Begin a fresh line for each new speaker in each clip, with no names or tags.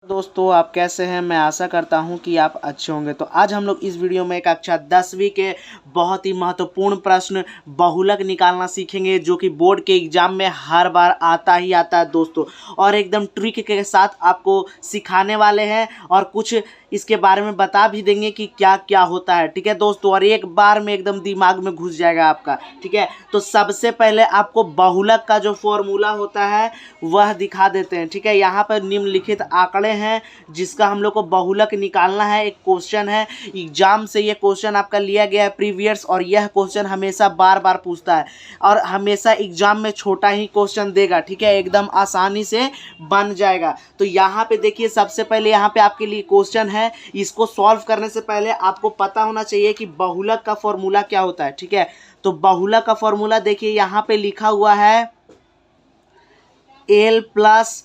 दोस्तों आप कैसे हैं। मैं आशा करता हूं कि आप अच्छे होंगे। तो आज हम लोग इस वीडियो में कक्षा 10वीं के बहुत ही महत्वपूर्ण प्रश्न बहुलक निकालना सीखेंगे, जो कि बोर्ड के एग्जाम में हर बार आता ही आता है दोस्तों। और एकदम ट्रिक के साथ आपको सिखाने वाले हैं और कुछ इसके बारे में बता भी देंगे कि क्या क्या होता है। ठीक है दोस्तों, और एक बार में एकदम दिमाग में घुस जाएगा आपका। ठीक है, तो सबसे पहले आपको बहुलक का जो फॉर्मूला होता है वह दिखा देते हैं। ठीक है, यहाँ पर निम्नलिखित आंकड़े हैं जिसका हम लोग को बहुलक निकालना है। एक क्वेश्चन है, एग्जाम से ये क्वेश्चन आपका लिया गया है प्रीवियस, और यह क्वेश्चन हमेशा बार बार पूछता है और हमेशा एग्जाम में छोटा ही क्वेश्चन देगा। ठीक है, एकदम आसानी से बन जाएगा। तो यहाँ पे देखिए, सबसे पहले यहाँ पे आपके लिए क्वेश्चन है। इसको सॉल्व करने से पहले आपको पता होना चाहिए कि बहुलक का फॉर्मूला क्या होता है। ठीक है, तो बहुलक का फॉर्मूला देखिए यहाँ पे लिखा हुआ है L plus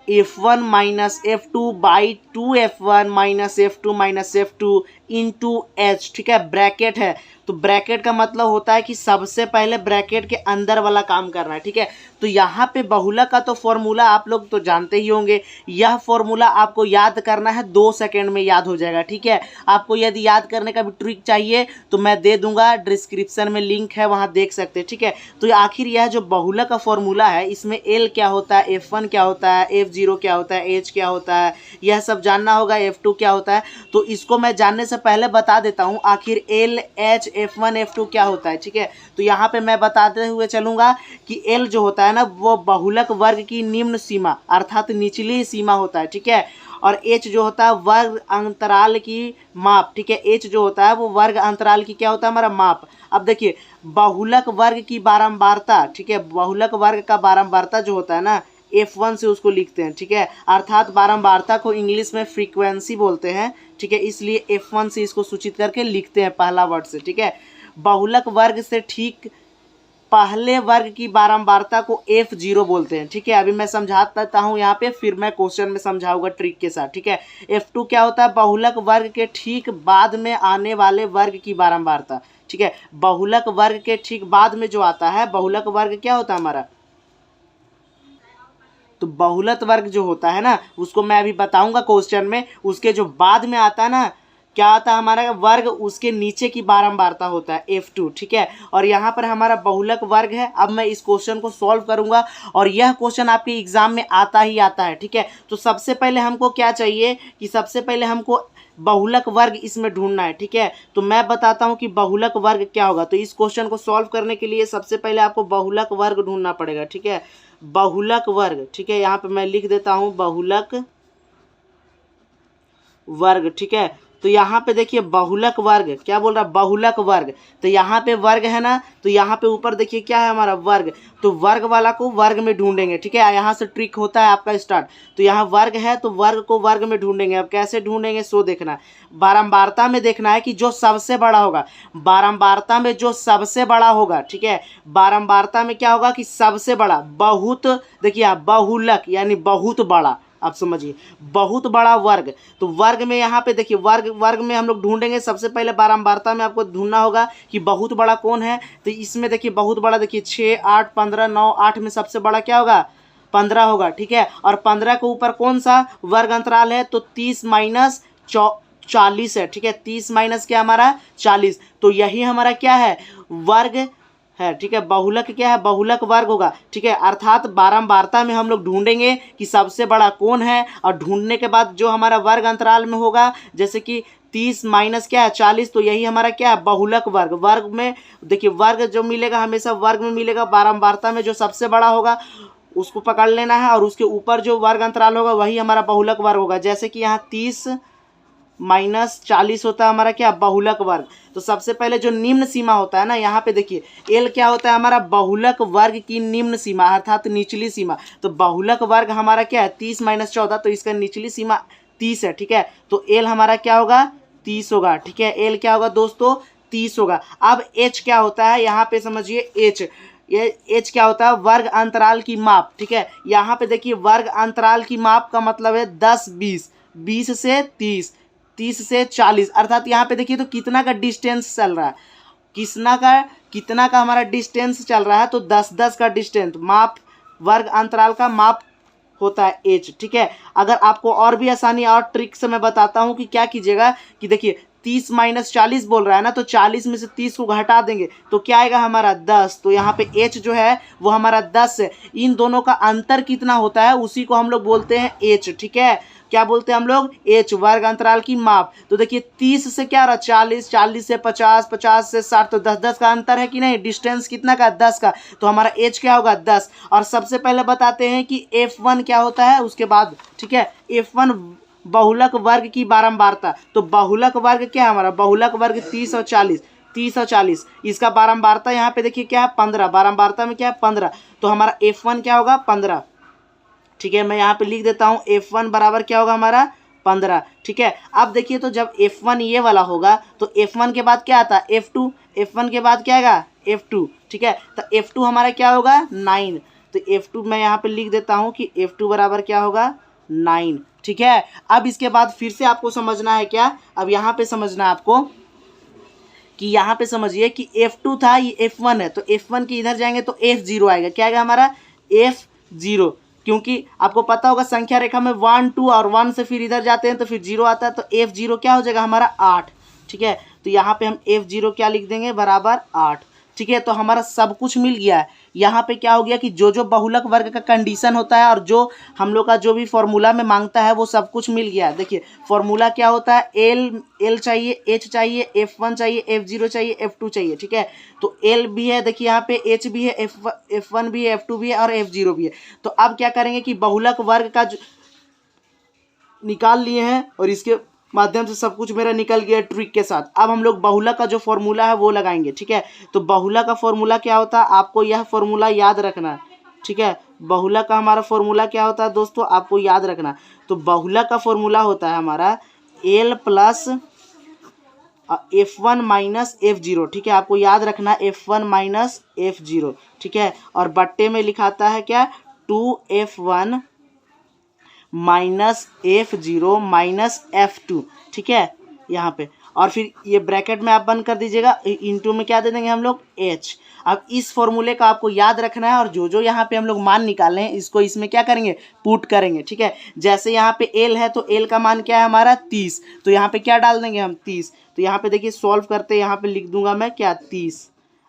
F1 minus F2 by 2F1 minus F2 minus F2 into H। ठीक है, ब्रैकेट है तो ब्रैकेट का मतलब होता है कि सबसे पहले ब्रैकेट के अंदर वाला काम करना है। ठीक है, तो यहाँ पे बहुलक का तो फॉर्मूला आप लोग तो जानते ही होंगे। यह फॉर्मूला आपको याद करना है, 2 सेकंड में याद हो जाएगा। ठीक है, आपको यदि याद करने का भी ट्रिक चाहिए तो मैं दे दूंगा, डिस्क्रिप्शन में लिंक है, वहाँ देख सकते हैं। ठीक है, तो आखिर यह जो बहुलक का फॉर्मूला है, इसमें L क्या होता है, F1 क्या होता है, F0 क्या होता है, H क्या होता है, यह सब जानना होगा। F2 क्या होता है, तो इसको मैं जानने से पहले बता देता हूँ आखिर L, H, F1, F2 क्या होता है। ठीक है, तो यहाँ पे मैं बताते हुए चलूंगा कि L जो होता है ना, वो बहुलक वर्ग की निम्न सीमा अर्थात निचली सीमा होता है। ठीक है, और H जो होता है वर्ग अंतराल की माप। ठीक है, H जो होता है वो वर्ग अंतराल की क्या होता है, हमारा माप। अब देखिए, बहुलक वर्ग की बारंबारता। ठीक है, बहुलक वर्ग का बारंबारता जो होता है ना, F1 से उसको लिखते हैं। ठीक है, अर्थात बारंबारता को इंग्लिश में फ्रीक्वेंसी बोलते हैं। ठीक है, इसलिए F1 से इसको सूचित करके लिखते हैं पहला वर्ड से। ठीक है, बहुलक वर्ग से ठीक पहले वर्ग की बारंबारता को F0 बोलते हैं। ठीक है, अभी मैं समझा देता हूँ यहाँ पे, फिर मैं क्वेश्चन में समझाऊंगा ट्रिक के साथ। ठीक है, F2 क्या होता है, बहुलक वर्ग के ठीक बाद में आने वाले वर्ग की बारंबारता। ठीक है, बहुलक वर्ग के ठीक बाद में जो आता है, बहुलक वर्ग क्या होता है हमारा, तो बहुलक वर्ग जो होता है ना, उसको मैं अभी बताऊंगा क्वेश्चन में। उसके जो बाद में आता है ना, क्या आता है हमारा वर्ग, उसके नीचे की बारंबारता होता है F2। ठीक है, और यहाँ पर हमारा बहुलक वर्ग है। अब मैं इस क्वेश्चन को सॉल्व करूंगा और यह क्वेश्चन आपके एग्जाम में आता ही आता है। ठीक है, तो सबसे पहले हमको क्या चाहिए कि सबसे पहले हमको बहुलक वर्ग इसमें ढूंढना है। ठीक है, तो मैं बताता हूँ कि बहुलक वर्ग क्या होगा। तो इस क्वेश्चन को सॉल्व करने के लिए सबसे पहले आपको बहुलक वर्ग ढूंढना पड़ेगा। ठीक है, बहुलक वर्ग। ठीक है, यहाँ पे मैं लिख देता हूँ बहुलक वर्ग। ठीक है, तो यहाँ पे देखिए बहुलक वर्ग क्या बोल रहा है, बहुलक वर्ग। तो यहाँ पे वर्ग है ना, तो यहाँ पे ऊपर देखिए क्या है हमारा वर्ग, तो वर्ग वाला को वर्ग में ढूंढेंगे। ठीक है, यहाँ से ट्रिक होता है आपका स्टार्ट। तो यहाँ वर्ग है तो वर्ग को वर्ग में ढूंढेंगे। अब कैसे ढूंढेंगे सो देखना, बारंबारता में देखना है कि जो सबसे बड़ा होगा, बारंबारता में जो सबसे बड़ा होगा। ठीक है, बारंबारता में क्या होगा कि सबसे बड़ा, बहुत देखिए बहुलक यानी बहुत बड़ा। आप समझिए, बहुत बड़ा वर्ग। तो वर्ग में यहाँ पे देखिए, वर्ग में हम लोग ढूंढेंगे। सबसे पहले बारंबारता में आपको ढूंढना होगा कि बहुत बड़ा कौन है। तो इसमें देखिए बहुत बड़ा, देखिए 6, 8, 15, 9, 8 में सबसे बड़ा क्या होगा, 15 होगा। ठीक है, और 15 के ऊपर कौन सा वर्ग अंतराल है, तो 30 माइनस 40 है। ठीक है, 30 माइनस क्या हमारा 40, तो यही हमारा क्या है, वर्ग है। ठीक है, बहुलक क्या है, बहुलक वर्ग होगा। ठीक है, अर्थात बारंबारता में हम लोग ढूंढेंगे कि सबसे बड़ा कौन है, और ढूंढने के बाद जो हमारा वर्ग अंतराल में होगा, जैसे कि 30 माइनस क्या है 40, तो यही हमारा क्या है, बहुलक वर्ग। वर्ग में देखिए, वर्ग जो मिलेगा हमेशा वर्ग में मिलेगा। बारंबारता में जो सबसे बड़ा होगा उसको पकड़ लेना है, और उसके ऊपर जो वर्ग अंतराल होगा वही हमारा बहुलक वर्ग होगा। जैसे कि यहाँ 30 माइनस 40 होता है हमारा क्या, बहुलक वर्ग। तो सबसे पहले जो निम्न सीमा होता है ना, यहाँ पे देखिए L क्या होता है हमारा, बहुलक वर्ग की निम्न सीमा अर्थात निचली सीमा। तो बहुलक वर्ग हमारा क्या है, 30 माइनस 14, तो इसका निचली सीमा 30 है। ठीक है, तो L हमारा क्या होगा, 30 होगा। ठीक है, L क्या होगा दोस्तों, 30 होगा। अब H क्या होता है, यहाँ पे समझिए H, ये H क्या होता है, वर्ग अंतराल की माप। ठीक है, यहाँ पे देखिए वर्ग अंतराल की माप का मतलब है 10, 20, 20 से 30, 30 से 40, अर्थात यहाँ पे देखिए तो कितना का डिस्टेंस चल रहा है, कितना का हमारा डिस्टेंस चल रहा है, तो 10, 10 का डिस्टेंस माप, वर्ग अंतराल का माप होता है एच। ठीक है, अगर आपको और भी आसानी और ट्रिक से मैं बताता हूँ कि क्या कीजिएगा कि देखिए 30 माइनस 40 बोल रहा है ना, तो 40 में से 30 को घटा देंगे तो क्या आएगा हमारा 10। तो यहाँ पे एच जो है वो हमारा 10 है। इन दोनों का अंतर कितना होता है उसी को हम लोग बोलते हैं एच। ठीक है, क्या बोलते हैं हम लोग, एच, वर्ग अंतराल की माप। तो देखिए 30 से क्या रहा 40, 40 से 50, 50 से 60, तो 10-10 का अंतर है कि नहीं, डिस्टेंस कितना का 10 का। तो हमारा एच क्या होगा 10। और सबसे पहले बताते हैं कि F1 क्या होता है उसके बाद। ठीक है, F1 बहुलक वर्ग की बारंबारता। तो बहुलक वर्ग क्या है हमारा, बहुलक वर्ग 30 और 40, 30 और 40, इसका बारंबारता यहाँ पे देखिए क्या है 15, बारंबारता में क्या है 15। तो हमारा F1 क्या होगा 15। ठीक है, मैं यहाँ पे लिख देता हूँ F1 बराबर क्या होगा हमारा 15। ठीक है, अब देखिए तो जब F1 ये वाला होगा तो F1 के बाद क्या आता है F2, F1 के बाद क्या आएगा F2। ठीक है, तो F2 हमारा क्या होगा 9। तो F2 मैं यहाँ पे लिख देता हूँ कि F2 बराबर क्या होगा 9। ठीक है, अब इसके बाद फिर से आपको समझना है क्या, अब यहाँ पे समझना है आपको कि यहाँ पे समझिए कि F2 था ये F1 है, तो F1 के इधर जाएंगे तो F0 आएगा। क्या आएगा हमारा F0, क्योंकि आपको पता होगा संख्या रेखा में 1 2 और 1 से फिर इधर जाते हैं तो फिर 0 आता है, तो F0 क्या हो जाएगा हमारा 8। ठीक है, तो यहाँ पे हम F0 क्या लिख देंगे बराबर 8। ठीक है, तो हमारा सब कुछ मिल गया है। यहाँ पे क्या हो गया कि जो जो बहुलक वर्ग का कंडीशन होता है और जो हम लोग का जो भी फॉर्मूला में मांगता है वो सब कुछ मिल गया है। देखिए फॉर्मूला क्या होता है, एल चाहिए, एच चाहिए, F1 चाहिए, F0 चाहिए, F2 चाहिए। ठीक है, तो एल भी है, देखिए यहाँ पे एच भी है, F1 भी है, F2 भी है और F0 भी है। तो अब क्या करेंगे कि बहुलक वर्ग का निकाल लिए हैं और इसके माध्यम से सब कुछ मेरा निकल गया ट्रिक के साथ। अब हम लोग बहुलक का जो फॉर्मूला है वो लगाएंगे। ठीक है, तो बहुलक का फॉर्मूला क्या होता है आपको यह फॉर्मूला याद रखना है। ठीक है, बहुलक का हमारा फॉर्मूला क्या होता है दोस्तों आपको याद रखना। तो बहुलक का फॉर्मूला होता है हमारा L plus F1 minus F0। ठीक है, आपको याद रखना F1 माइनस F0। ठीक है, और बट्टे में लिखाता है क्या 2F1 minus F0 minus F2। ठीक है, यहाँ पे, और फिर ये ब्रैकेट में आप बंद कर दीजिएगा, इनटू में क्या दे देंगे हम लोग H। अब इस फॉर्मूले का आपको याद रखना है और जो जो यहाँ पे हम लोग मान निकाले हैं इसको इसमें क्या करेंगे पुट करेंगे। ठीक है, जैसे यहाँ पे L है तो L का मान क्या है हमारा 30, तो यहाँ पे क्या डाल देंगे हम 30। तो यहाँ पे देखिए सॉल्व करते यहाँ पे लिख दूंगा मैं क्या 30।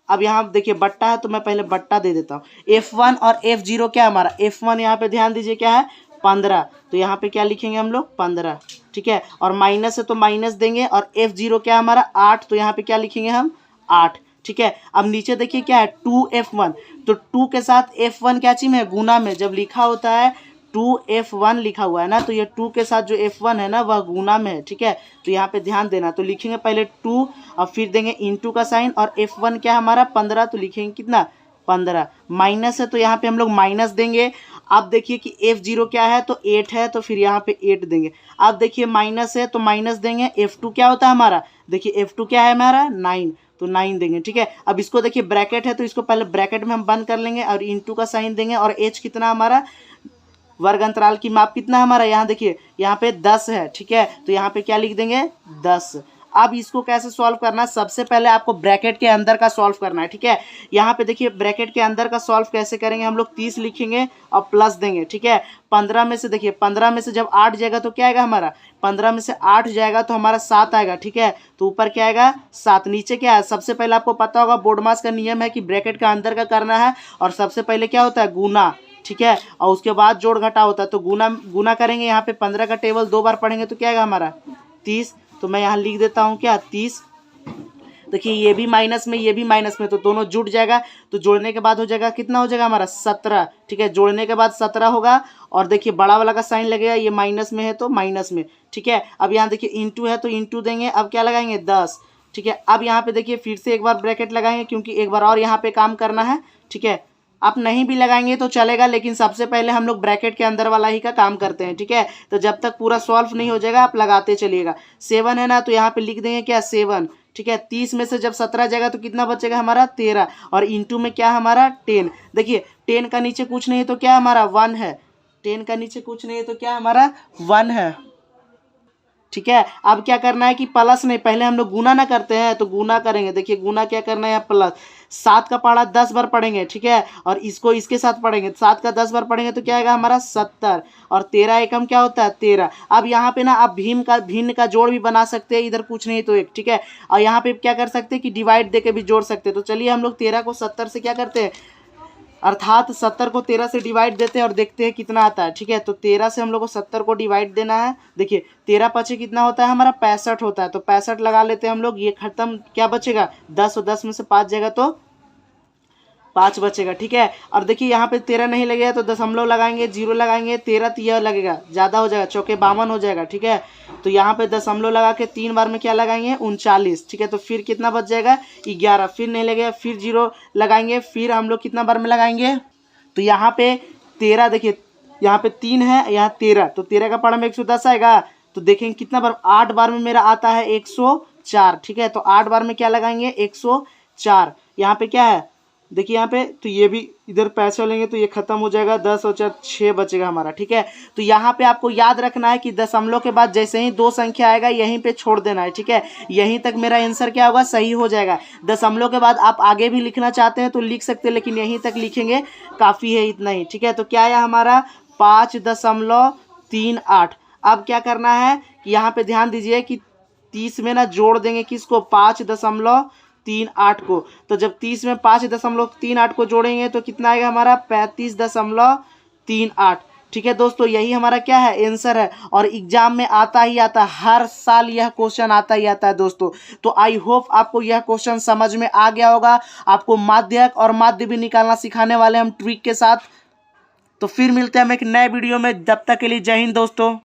अब यहाँ देखिए बट्टा है तो मैं पहले बट्टा दे देता हूँ। F1 और F0 क्या है हमारा, F1 यहाँ पे ध्यान दीजिए क्या है 15, तो यहाँ पे क्या लिखेंगे हम लोग 15। ठीक है, और माइनस है तो माइनस देंगे, और F0 क्या है हमारा 8, तो यहाँ पे क्या लिखेंगे हम 8। ठीक है, अब नीचे देखिए क्या है 2F1, तो 2 के साथ F1 क्या चीज है गुना में, जब लिखा होता है 2F1 लिखा हुआ है ना तो ये 2 के साथ जो F1 है ना वह गुना में है। ठीक है, तो यहाँ पे ध्यान देना, तो लिखेंगे पहले 2 और फिर देंगे इंटू का साइन, और F1 क्या हमारा 15, तो लिखेंगे कितना 15। माइनस है तो यहाँ पे हम लोग माइनस देंगे। अब देखिए कि F0 क्या है तो 8 है, तो फिर यहाँ पे 8 देंगे। अब देखिए माइनस है तो माइनस देंगे। F2 क्या होता है हमारा, देखिए F2 क्या है हमारा 9, तो 9 देंगे। ठीक है, अब इसको देखिए ब्रैकेट है तो इसको पहले ब्रैकेट में हम बंद कर लेंगे और इंटू का साइन देंगे, और H कितना हमारा वर्ग अंतराल की माप कितना हमारा, यहाँ देखिए यहाँ पे 10 है। ठीक है, तो यहाँ पे क्या लिख देंगे 10। अब इसको कैसे सॉल्व करना है, सबसे पहले आपको ब्रैकेट के अंदर का सॉल्व करना है। ठीक है, यहाँ पे देखिए ब्रैकेट के अंदर का सॉल्व कैसे करेंगे, हम लोग 30 लिखेंगे और प्लस देंगे। ठीक है, 15 में से देखिए 15 में से जब 8 जाएगा तो क्या आएगा हमारा, 15 में से 8 जाएगा तो हमारा 7 आएगा। ठीक है, तो ऊपर क्या आएगा 7, नीचे क्या है, सबसे पहले आपको पता होगा बोर्ड मास का नियम है कि ब्रैकेट का अंदर का करना है और सबसे पहले क्या होता है गुना। ठीक है, और उसके बाद जोड़ घटा होता है, तो गुना करेंगे। यहाँ पे 15 का टेबल 2 बार पढ़ेंगे तो क्या आएगा हमारा 30, तो मैं यहाँ लिख देता हूँ क्या 30। देखिए ये भी माइनस में ये भी माइनस में, तो दोनों जुड़ जाएगा, तो जोड़ने के बाद हो जाएगा कितना हो जाएगा हमारा 17। ठीक है, जोड़ने के बाद 17 होगा, और देखिए बड़ा वाला का साइन लगेगा, ये माइनस में है तो माइनस में। ठीक है, अब यहाँ देखिए इंटू है तो इंटू देंगे, अब क्या लगाएंगे 10। ठीक है, अब यहाँ पे देखिए फिर से एक बार ब्रैकेट लगाएंगे क्योंकि एक बार और यहाँ पे काम करना है। ठीक है, आप नहीं भी लगाएंगे तो चलेगा, लेकिन सबसे पहले हम लोग ब्रैकेट के अंदर वाला ही का काम करते हैं। ठीक है, तो जब तक पूरा सॉल्व नहीं हो जाएगा आप लगाते चलिएगा। 7 है ना, तो यहाँ पे लिख देंगे क्या 7। ठीक है, 30 में से जब 17 जाएगा तो कितना बचेगा हमारा 13, और इंटू में क्या हमारा 10। देखिए 10 का नीचे कुछ नहीं है तो क्या हमारा 1 है, 10 का नीचे कुछ नहीं है तो क्या हमारा 1 है। ठीक है, अब क्या करना है कि प्लस नहीं, पहले हम लोग गुना ना करते हैं तो गुना करेंगे। देखिए गुना क्या करना है प्लस, 7 का पहाड़ा 10 बार पढ़ेंगे, ठीक है, और इसको इसके साथ पढ़ेंगे, 7 का 10 बार पढ़ेंगे तो क्या आएगा हमारा 70, और 13 एकम क्या होता है 13। अब यहाँ पे ना आप भिन्न का जोड़ भी बना सकते हैं, इधर कुछ नहीं तो एक, ठीक है, और यहाँ पे क्या कर सकते हैं कि डिवाइड दे के भी जोड़ सकते हैं। तो चलिए हम लोग 13 को 70 से क्या करते हैं, अर्थात 70 को 13 से डिवाइड देते हैं और देखते हैं कितना आता है, ठीक है। तो 13 से हम लोग को 70 को डिवाइड देना है। देखिए 13 पचे कितना होता है हमारा 65 होता है, तो 65 लगा लेते हैं हम लोग। ये खत्म, क्या बचेगा 10, और 10 में से 5 जाएगा तो 5 बचेगा, ठीक है। और देखिए यहाँ पे 13 नहीं लगेगा तो दशमलव लगाएंगे, 0 लगाएंगे, 13 तो यह लगेगा, ज़्यादा हो जाएगा, चौके 52 हो जाएगा, ठीक है। तो यहाँ पे दशमलव लगा के 3 बार में क्या लगाएंगे 39, ठीक है। तो फिर कितना बच जाएगा 11, फिर नहीं लगेगा, फिर 0 लगाएंगे, फिर हम लोग कितना बार में लगाएंगे, तो यहाँ पे 13, देखिए यहाँ पे 3 है, यहाँ 13, तो 13 का पहाड़ा में 110 आएगा। तो देखेंगे कितना बार, 8 बार में मेरा आता है 104, ठीक है। तो 8 बार में क्या लगाएंगे 104। यहाँ पे क्या है देखिए यहाँ पे, तो ये भी इधर पैसे लेंगे तो ये खत्म हो जाएगा, 10 और 4 6 बचेगा हमारा, ठीक है। तो यहाँ पे आपको याद रखना है कि दशमलव के बाद जैसे ही 2 संख्या आएगा यहीं पे छोड़ देना है, ठीक है। यहीं तक मेरा आंसर क्या होगा सही हो जाएगा। दशमलव के बाद आप आगे भी लिखना चाहते हैं तो लिख सकते हैं, लेकिन यहीं तक लिखेंगे काफ़ी है, इतना ही, ठीक है। तो क्या आया हमारा 5.38। अब क्या करना है कि यहाँ पे ध्यान दीजिए कि 30 में ना जोड़ देंगे किसको 5.38 को। तो जब 30 में 5.38 को जोड़ेंगे तो कितना आएगा हमारा 35.38, ठीक है दोस्तों। यही हमारा क्या है आंसर है, और एग्जाम में आता ही आता है, हर साल यह क्वेश्चन आता ही आता है दोस्तों। तो आई होप आपको यह क्वेश्चन समझ में आ गया होगा। आपको माध्यक और माध्य भी निकालना सिखाने वाले हम ट्रिक के साथ। तो फिर मिलते हैं हम एक नए वीडियो में, जब तक के लिए जय हिंद दोस्तों।